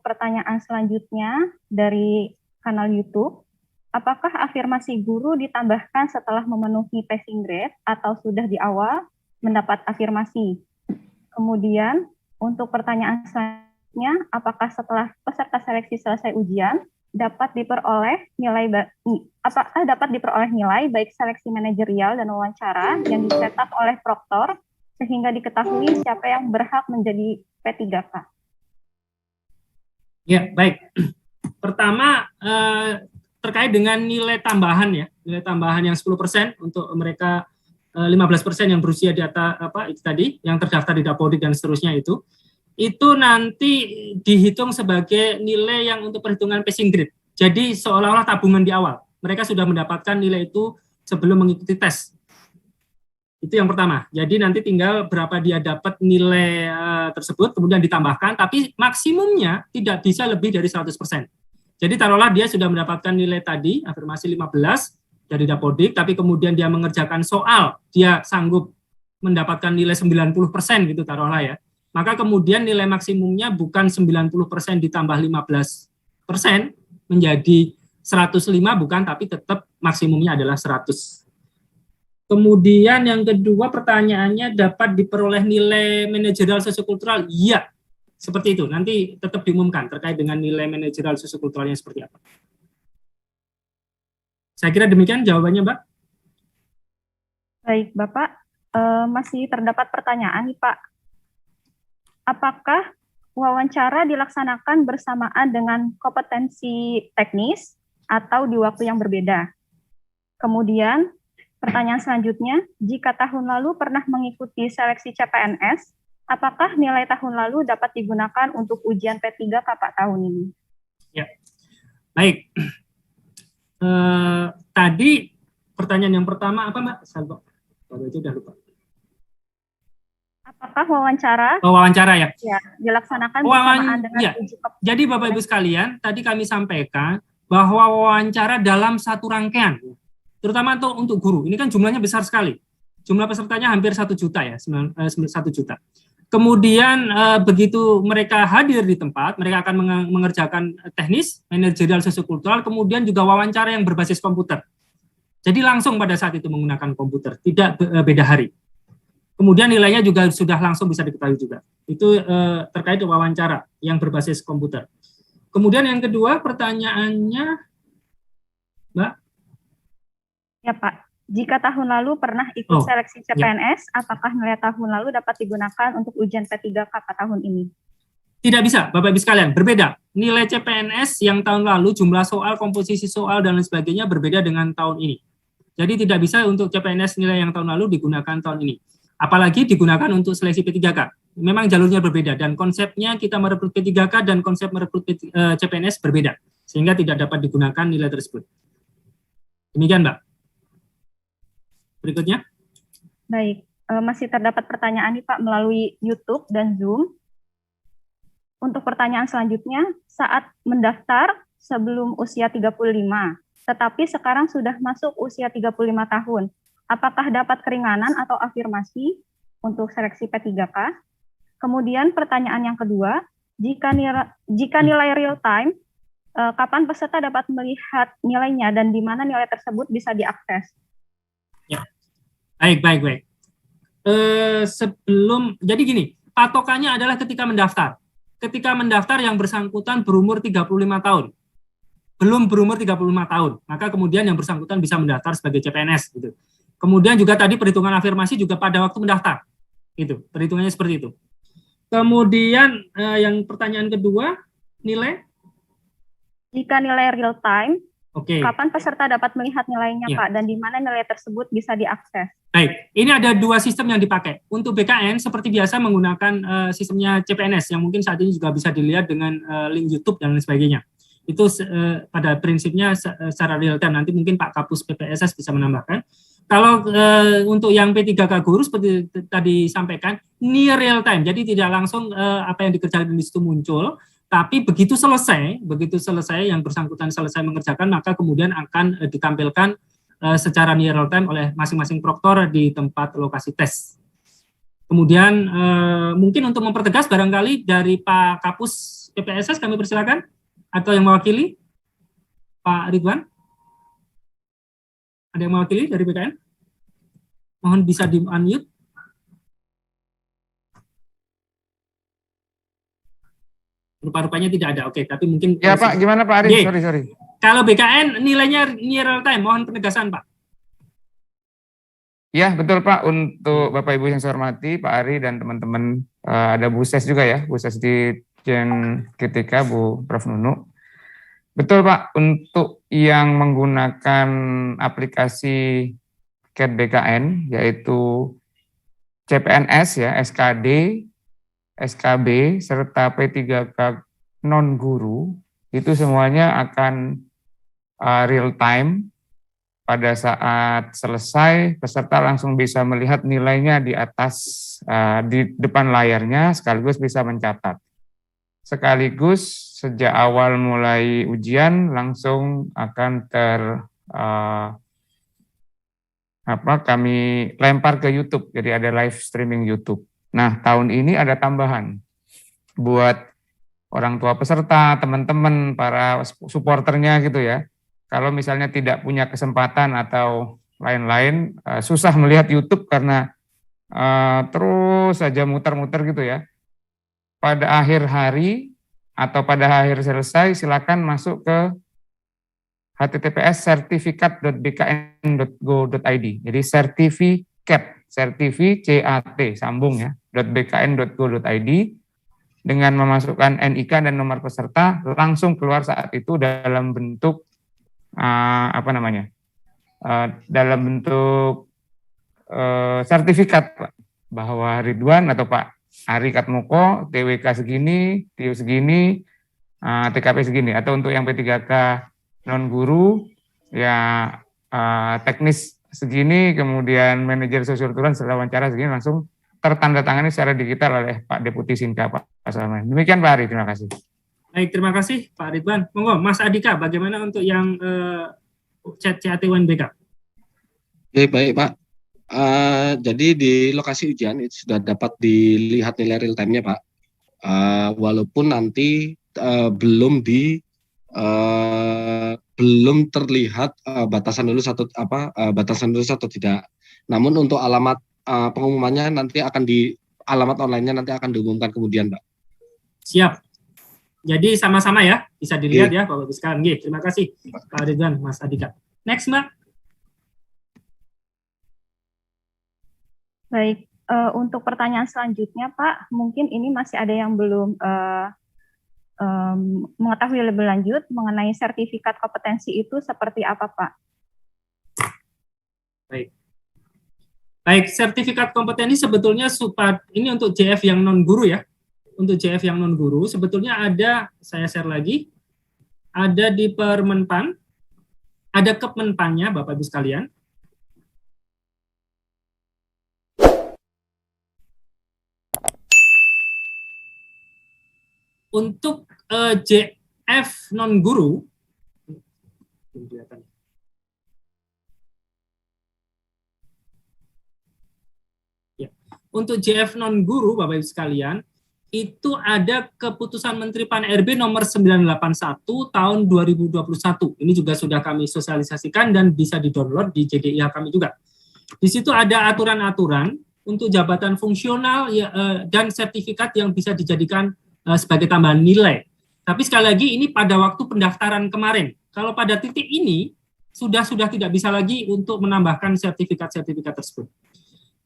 pertanyaan selanjutnya dari kanal YouTube, apakah afirmasi guru ditambahkan setelah memenuhi passing grade atau sudah di awal mendapat afirmasi? Kemudian, untuk pertanyaan selanjutnya, apakah setelah peserta seleksi selesai ujian, dapat diperoleh nilai baik seleksi manajerial dan wawancara yang dicetak oleh proktor sehingga diketahui siapa yang berhak menjadi P3K. Ya, baik. Pertama, terkait dengan nilai tambahan ya, nilai tambahan yang 10% untuk mereka 15% yang berusia di atas itu tadi, yang terdaftar di Dapodik dan seterusnya itu nanti dihitung sebagai nilai yang untuk perhitungan passing grade. Jadi seolah-olah tabungan di awal. Mereka sudah mendapatkan nilai itu sebelum mengikuti tes. Itu yang pertama. Jadi nanti tinggal berapa dia dapat nilai tersebut, kemudian ditambahkan, tapi maksimumnya tidak bisa lebih dari 100%. Jadi taruhlah dia sudah mendapatkan nilai tadi, afirmasi 15 dari Dapodik, tapi kemudian dia mengerjakan soal, dia sanggup mendapatkan nilai 90% gitu taruhlah ya. Maka kemudian nilai maksimumnya bukan 90% ditambah 15% menjadi 105 bukan, tapi tetap maksimumnya adalah 100. Kemudian yang kedua pertanyaannya dapat diperoleh nilai manajerial sosiokultural? Iya, seperti itu. Nanti tetap diumumkan terkait dengan nilai manajerial sosiokulturalnya seperti apa. Saya kira demikian jawabannya, Mbak. Baik, Bapak. Masih terdapat pertanyaan nih, Pak. Apakah wawancara dilaksanakan bersamaan dengan kompetensi teknis atau di waktu yang berbeda? Kemudian, pertanyaan selanjutnya, jika tahun lalu pernah mengikuti seleksi CPNS, apakah nilai tahun lalu dapat digunakan untuk ujian P3K Pak tahun ini? Ya, baik. Tadi pertanyaan yang pertama apa, Mbak? Baru itu udah lupa. Apakah wawancara? Wawancara ya? Ya, dilaksanakan bersamaan dengan ya. uji kompetensi. Jadi Bapak Ibu sekalian, tadi kami sampaikan bahwa wawancara dalam satu rangkaian, terutama untuk guru, ini kan jumlahnya besar sekali. Jumlah pesertanya hampir 1 juta ya, 1 juta. Kemudian begitu mereka hadir di tempat, mereka akan mengerjakan teknis, manajerial sosiokultural, kemudian juga wawancara yang berbasis komputer. Jadi langsung pada saat itu menggunakan komputer, tidak beda hari. Kemudian nilainya juga sudah langsung bisa diketahui juga. Itu terkait wawancara yang berbasis komputer. Kemudian yang kedua pertanyaannya, Mbak? Ya Pak, jika tahun lalu pernah ikut seleksi CPNS, apakah nilai tahun lalu dapat digunakan untuk ujian P3K tahun ini? Tidak bisa, Bapak Ibu sekalian, berbeda. Nilai CPNS yang tahun lalu, jumlah soal, komposisi soal, dan lain sebagainya berbeda dengan tahun ini. Jadi tidak bisa untuk CPNS nilai yang tahun lalu digunakan tahun ini. Apalagi digunakan untuk seleksi P3K. Memang jalurnya berbeda, dan konsepnya kita merekrut P3K dan konsep merekrut CPNS berbeda. Sehingga tidak dapat digunakan nilai tersebut. Demikian, Mbak. Berikutnya. Baik, masih terdapat pertanyaan nih Pak melalui YouTube dan Zoom. Untuk pertanyaan selanjutnya, saat mendaftar sebelum usia 35, tetapi sekarang sudah masuk usia 35 tahun, apakah dapat keringanan atau afirmasi untuk seleksi P3K? Kemudian pertanyaan yang kedua, jika nilai real time, kapan peserta dapat melihat nilainya dan di mana nilai tersebut bisa diakses? Ya, baik. Jadi gini, patokannya adalah ketika mendaftar. Ketika mendaftar yang bersangkutan berumur 35 tahun. Belum berumur 35 tahun, maka kemudian yang bersangkutan bisa mendaftar sebagai CPNS gitu. Kemudian juga tadi perhitungan afirmasi juga pada waktu mendaftar. Itu, perhitungannya seperti itu. Kemudian yang pertanyaan kedua, nilai? Jika nilai real time, kapan peserta dapat melihat nilainya Pak, dan di mana nilai tersebut bisa diakses? Baik, ini ada 2 sistem yang dipakai. Untuk BKN seperti biasa menggunakan sistemnya CPNS yang mungkin saat ini juga bisa dilihat dengan link YouTube dan lain sebagainya. Itu pada prinsipnya secara real time. Nanti mungkin Pak Kapus PPSS bisa menambahkan. Kalau untuk yang P3K guru seperti tadi sampaikan, near real time, jadi tidak langsung apa yang dikerjakan di situ muncul, tapi begitu selesai yang bersangkutan selesai mengerjakan, maka kemudian akan ditampilkan secara near real time oleh masing-masing proktor di tempat lokasi tes. Kemudian mungkin untuk mempertegas barangkali dari Pak Kapus PPSS kami persilakan, atau yang mewakili Pak Ridwan, ada yang mewakili dari BKN, mohon bisa di unmute. Rupa-rupanya tidak ada. Oke, tapi mungkin ya Pak, gimana Pak Ari? Sorry. Kalau BKN nilainya real time, mohon penegasan Pak. Ya betul Pak, untuk Bapak Ibu yang saya hormati, Pak Ari dan teman-teman, ada Bu Ses juga ya, Bu Ses di Jen Ketika, Bu Prof Nunu. Betul Pak, untuk yang menggunakan aplikasi CAT BKN, yaitu CPNS ya, SKD, SKB, serta P3K non-guru, itu semuanya akan real time. Pada saat selesai, peserta langsung bisa melihat nilainya di atas, di depan layarnya, sekaligus bisa mencatat. Sekaligus sejak awal mulai ujian langsung akan kami lempar ke YouTube, jadi ada live streaming YouTube. Nah, tahun ini ada tambahan buat orang tua peserta, teman-teman, para supporternya gitu ya. Kalau misalnya tidak punya kesempatan atau lain-lain, susah melihat YouTube karena terus saja muter-muter gitu ya. Pada akhir hari atau pada akhir selesai, silakan masuk ke https://sertifikat.bkn.go.id. Jadi sertifikat, sambung ya, .bkn.go.id. Dengan memasukkan NIK dan nomor peserta, langsung keluar saat itu dalam bentuk dalam bentuk sertifikat Pak, bahwa Ridwan atau Pak Ari Katmoko TWK segini, TIO segini, TKP segini, atau untuk yang P3K non guru ya teknis segini, kemudian manajer sosial kultural setelah wawancara segini, langsung tertandatangani secara digital oleh Pak Deputi Sinka Pak Salman. Demikian Pak Ari, terima kasih. Baik, terima kasih Pak Ridwan. Monggo, Mas Adika, bagaimana untuk yang CAT UNBK? Oke, baik Pak. Jadi di lokasi ujian itu sudah dapat dilihat nilai real time-nya Pak. Walaupun nanti belum terlihat batasan lulus atau tidak. Namun untuk alamat pengumumannya nanti akan alamat online-nya nanti akan diumumkan kemudian Pak. Siap. Jadi sama-sama ya, bisa dilihat ya Bapak Ibu sekalian. Terima kasih Pak Ridwan, Mas Adika. Next Mbak. Baik, untuk pertanyaan selanjutnya Pak, mungkin ini masih ada yang belum mengetahui lebih lanjut mengenai sertifikat kompetensi itu seperti apa Pak? Baik, sertifikat kompetensi sebetulnya ini untuk JF yang non-guru ya. Untuk JF yang non-guru, sebetulnya ada, saya share lagi, ada di Permenpan, ada Kemenpannya, Bapak-Ibu sekalian. Untuk JF non-guru, ya, untuk JF non-guru, Bapak-Ibu sekalian, itu ada keputusan Menteri PAN-RB nomor 981 tahun 2021. Ini juga sudah kami sosialisasikan dan bisa di-download di JDIH kami juga. Di situ ada aturan-aturan untuk jabatan fungsional dan sertifikat yang bisa dijadikan sebagai tambahan nilai. Tapi sekali lagi ini pada waktu pendaftaran kemarin. Kalau pada titik ini sudah tidak bisa lagi untuk menambahkan sertifikat-sertifikat tersebut.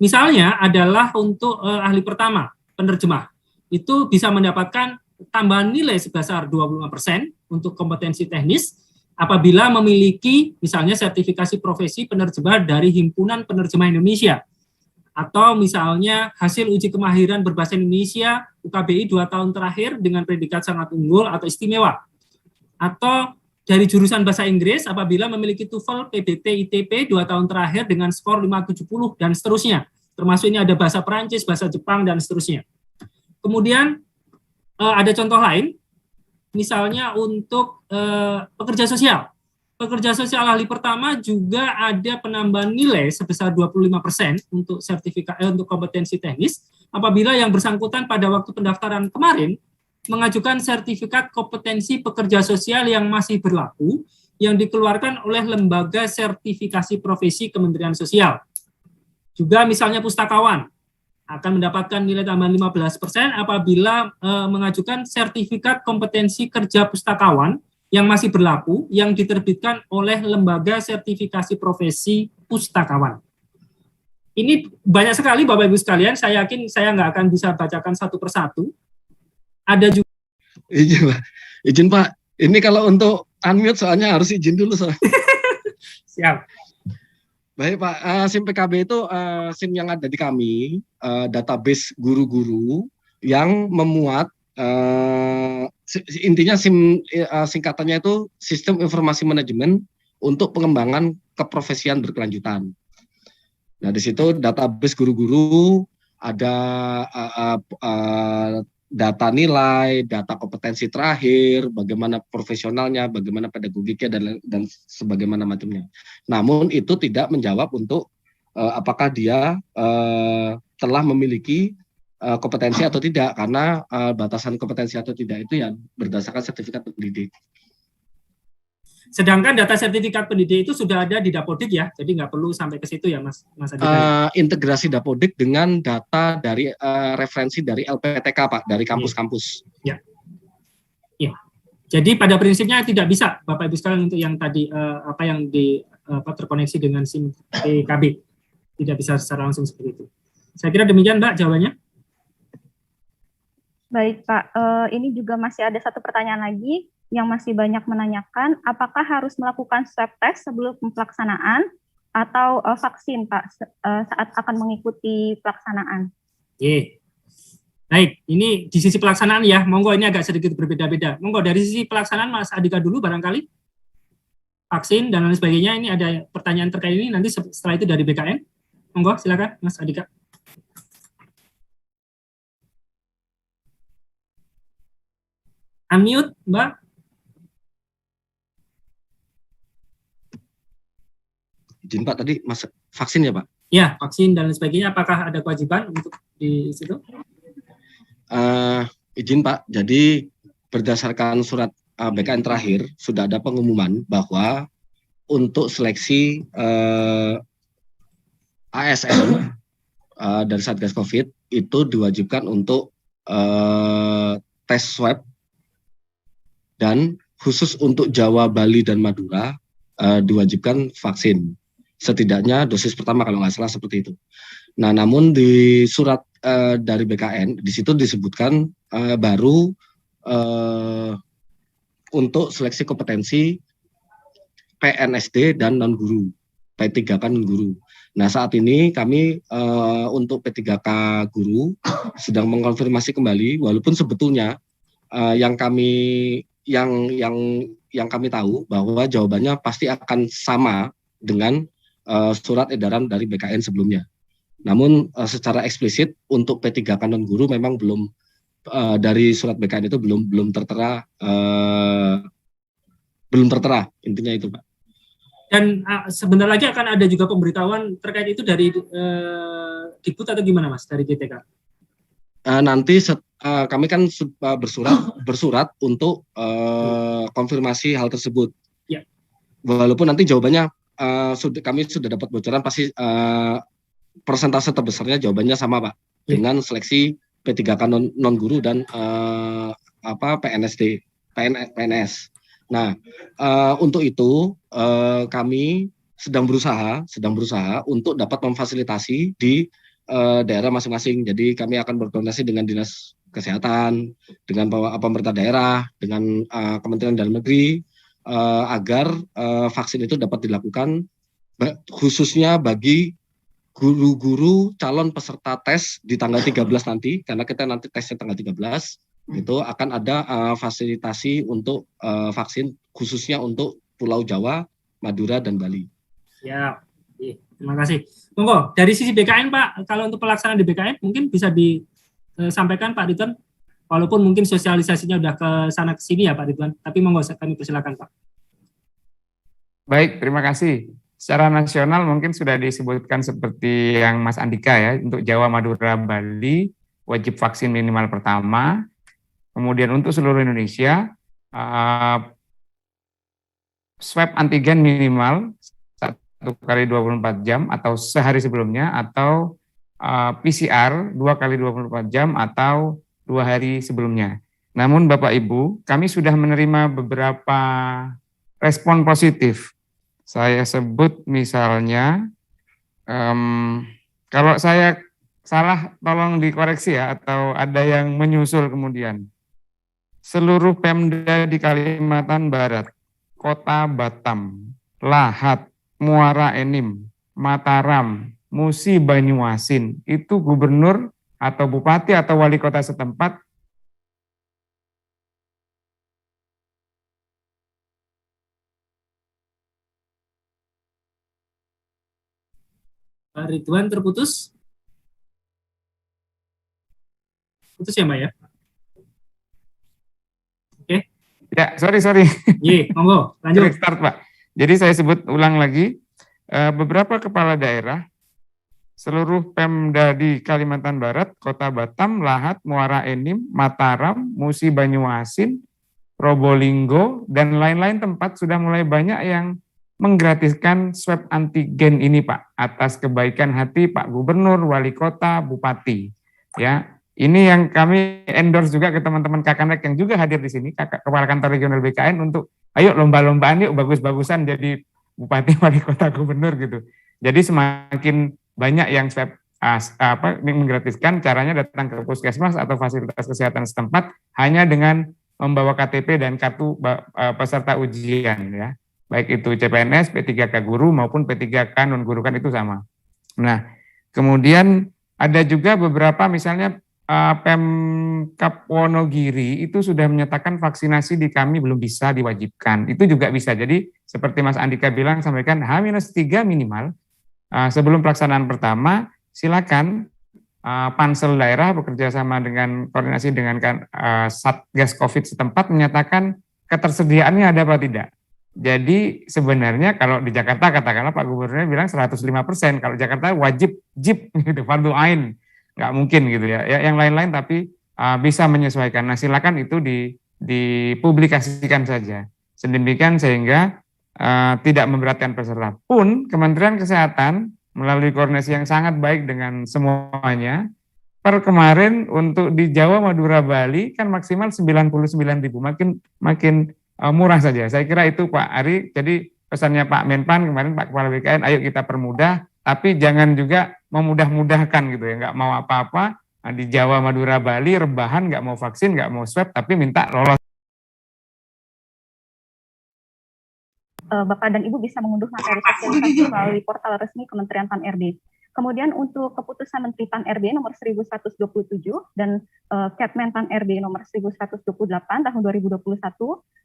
Misalnya adalah untuk ahli pertama, penerjemah. Itu bisa mendapatkan tambahan nilai sebesar 25% untuk kompetensi teknis apabila memiliki misalnya sertifikasi profesi penerjemah dari Himpunan Penerjemah Indonesia, atau misalnya hasil uji kemahiran berbahasa Indonesia UKBI 2 tahun terakhir dengan predikat sangat unggul atau istimewa, atau dari jurusan bahasa Inggris apabila memiliki TOEFL, PBT, ITP 2 tahun terakhir dengan skor 570 dan seterusnya. Termasuk ini ada bahasa Perancis, bahasa Jepang dan seterusnya. Kemudian ada contoh lain, misalnya untuk pekerja sosial. Pekerja sosial ahli pertama juga ada penambahan nilai sebesar 25% untuk sertifikat untuk kompetensi teknis apabila yang bersangkutan pada waktu pendaftaran kemarin mengajukan sertifikat kompetensi pekerja sosial yang masih berlaku yang dikeluarkan oleh lembaga sertifikasi profesi Kementerian Sosial. Juga misalnya pustakawan akan mendapatkan nilai tambahan 15% apabila mengajukan sertifikat kompetensi kerja pustakawan yang masih berlaku yang diterbitkan oleh lembaga sertifikasi profesi pustakawan. Ini banyak sekali Bapak Ibu sekalian, saya yakin saya nggak akan bisa bacakan satu persatu. Ada juga. Izin Pak, ini kalau untuk unmute soalnya harus izin dulu soalnya. Siap. Baik Pak, SIM PKB itu SIM yang ada di kami, database guru-guru yang memuat, intinya SIM singkatannya itu Sistem Informasi Manajemen untuk pengembangan keprofesian berkelanjutan. Nah, di situ database guru-guru, ada data nilai, data kompetensi terakhir, bagaimana profesionalnya, bagaimana pedagogiknya, dan sebagaimana macamnya. Namun itu tidak menjawab untuk apakah dia telah memiliki kompetensi atau tidak, karena batasan kompetensi atau tidak itu ya berdasarkan sertifikat pendidik. Sedangkan data sertifikat pendidik itu sudah ada di Dapodik ya, jadi nggak perlu sampai ke situ ya Mas Adika. Integrasi Dapodik dengan data dari referensi dari LPTK Pak, dari kampus-kampus. Ya. Ya. Jadi pada prinsipnya tidak bisa Bapak Ibu sekalian untuk yang tadi yang terkoneksi dengan SIM PKB. Tidak bisa secara langsung seperti itu. Saya kira demikian Mbak jawabannya. Baik Pak, ini juga masih ada satu pertanyaan lagi yang masih banyak menanyakan, apakah harus melakukan swab test sebelum pelaksanaan atau vaksin Pak saat akan mengikuti pelaksanaan? Oke. Baik, ini di sisi pelaksanaan ya, monggo ini agak sedikit berbeda-beda. Monggo dari sisi pelaksanaan Mas Adika dulu barangkali. Vaksin dan lain sebagainya, ini ada pertanyaan terkait ini, nanti setelah itu dari BKN. Monggo, silakan Mas Adika. Unmute, Mbak. Izin Pak, tadi Mas vaksin ya Pak? Ya, vaksin dan lain sebagainya, apakah ada kewajiban untuk di situ? Izin Pak, jadi berdasarkan surat BKN terakhir, sudah ada pengumuman bahwa untuk seleksi ASN dari Satgas COVID itu diwajibkan untuk tes swab, dan khusus untuk Jawa, Bali, dan Madura diwajibkan vaksin. Setidaknya dosis pertama kalau nggak salah seperti itu. Nah, namun di surat dari BKN di situ disebutkan baru untuk seleksi kompetensi PNSD dan non guru, P3K non guru. Nah, saat ini kami untuk P3K guru sedang mengkonfirmasi kembali, walaupun sebetulnya yang kami tahu bahwa jawabannya pasti akan sama dengan surat edaran dari BKN sebelumnya. Namun secara eksplisit untuk P3K non guru memang belum dari surat BKN itu belum tertera, intinya itu Pak. Dan sebentar lagi akan ada juga pemberitahuan terkait itu dari Dikbud atau gimana Mas dari GTK? Nanti kami kan bersurat untuk konfirmasi hal tersebut. Ya. Walaupun nanti jawabannya kami sudah dapat bocoran, pasti persentase terbesarnya jawabannya sama Pak, dengan seleksi P3K non guru dan PNS. Nah, untuk itu kami sedang berusaha untuk dapat memfasilitasi di daerah masing-masing. Jadi kami akan berkoordinasi dengan Dinas Kesehatan, dengan pemerintah daerah, dengan Kementerian Dalam Negeri, agar vaksin itu dapat dilakukan khususnya bagi guru-guru calon peserta tes di tanggal 13 nanti, karena kita nanti tesnya tanggal 13, itu akan ada fasilitasi untuk vaksin khususnya untuk Pulau Jawa, Madura, dan Bali. Ya, terima kasih. Monggo, dari sisi BKN Pak, kalau untuk pelaksanaan di BKN mungkin bisa disampaikan Pak Ridwan, walaupun mungkin sosialisasinya udah ke sana ke sini ya Pak Ridwan, tapi monggo kami persilakan Pak. Baik, terima kasih. Secara nasional mungkin sudah disebutkan seperti yang Mas Andika ya, untuk Jawa, Madura, Bali, wajib vaksin minimal pertama. Kemudian untuk seluruh Indonesia, swab antigen minimal 1 kali 24 jam atau sehari sebelumnya, atau PCR 2 kali 24 jam atau 2 hari sebelumnya. Namun Bapak Ibu, kami sudah menerima beberapa respon positif. Saya sebut misalnya, kalau saya salah tolong dikoreksi ya, atau ada yang menyusul kemudian. Seluruh Pemda di Kalimantan Barat, Kota Batam, Lahat, Muara Enim, Mataram, Musi Banyuasin, itu gubernur atau bupati atau wali kota setempat Pak Ridwan terputus. Putus ya Mbak ya? Oke. Ya, sorry. Iya, monggo, lanjut. Start Pak. Jadi saya sebut ulang lagi, beberapa kepala daerah, seluruh Pemda di Kalimantan Barat, Kota Batam, Lahat, Muara Enim, Mataram, Musi Banyuasin, Probolinggo, dan lain-lain tempat sudah mulai banyak yang menggratiskan swab antigen ini Pak, atas kebaikan hati Pak Gubernur, Wali Kota, Bupati. Ya, ini yang kami endorse juga ke teman-teman Kakanrek yang juga hadir di sini, Kepala Kantor Regional BKN, untuk ayo lomba-lombaan yuk, bagus-bagusan jadi Bupati, Wali Kota, Gubernur gitu. Jadi semakin banyak yang swab menggratiskan, caranya datang ke puskesmas atau fasilitas kesehatan setempat hanya dengan membawa KTP dan kartu peserta ujian ya. Baik itu CPNS, P3K guru maupun P3K non guru, kan itu sama. Nah, kemudian ada juga beberapa misalnya Pemkab Wonogiri itu sudah menyatakan vaksinasi di kami belum bisa diwajibkan. Itu juga bisa. Jadi seperti Mas Andika bilang, sampaikan H-3 minimal sebelum pelaksanaan pertama, silakan Pansel daerah bekerja sama dengan koordinasi dengan Satgas COVID setempat menyatakan ketersediaannya ada apa tidak. Jadi sebenarnya kalau di Jakarta katakanlah Pak Gubernurnya bilang 105%, kalau Jakarta wajib gitu, fardu ain, nggak mungkin gitu ya. Yang lain-lain tapi bisa menyesuaikan. Nah silakan itu dipublikasikan saja. Sedemikian sehingga tidak memberatkan peserta. Pun Kementerian Kesehatan melalui koordinasi yang sangat baik dengan semuanya, per kemarin untuk di Jawa, Madura, Bali kan maksimal 99.000, makin murah saja. Saya kira itu Pak Ari, jadi pesannya Pak Menpan kemarin, Pak Kepala BKN, ayo kita permudah, tapi jangan juga memudah-mudahkan gitu ya, nggak mau apa-apa, di Jawa, Madura, Bali, rebahan, nggak mau vaksin, nggak mau swab, tapi minta lolos. Bapak dan Ibu bisa mengunduh materi sosialisasi melalui portal resmi Kementerian Pan-RB. Kemudian untuk keputusan Menteri Pan-RB nomor 1127 dan Kepmen Pan-RB nomor 1128 tahun 2021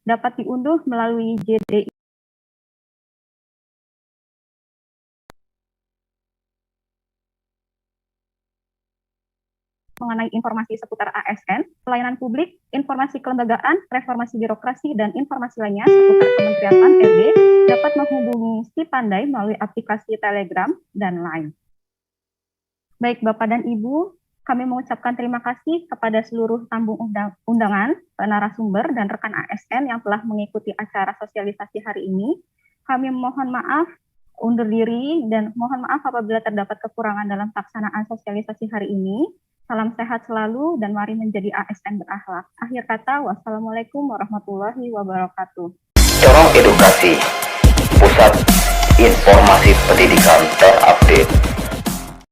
dapat diunduh melalui JDI mengenai informasi seputar ASN, pelayanan publik, informasi kelembagaan, reformasi birokrasi, dan informasi lainnya seputar Kementerian Pan-RB dapat menghubungi Si Pandai melalui aplikasi Telegram dan Line. Baik Bapak dan Ibu, kami mengucapkan terima kasih kepada seluruh tamu undangan, narasumber, dan rekan ASN yang telah mengikuti acara sosialisasi hari ini. Kami mohon maaf, undur diri, dan mohon maaf apabila terdapat kekurangan dalam pelaksanaan sosialisasi hari ini. Salam sehat selalu dan mari menjadi ASN berakhlak. Akhir kata, wassalamualaikum warahmatullahi wabarakatuh. Corong Edukasi, Pusat Informasi Pendidikan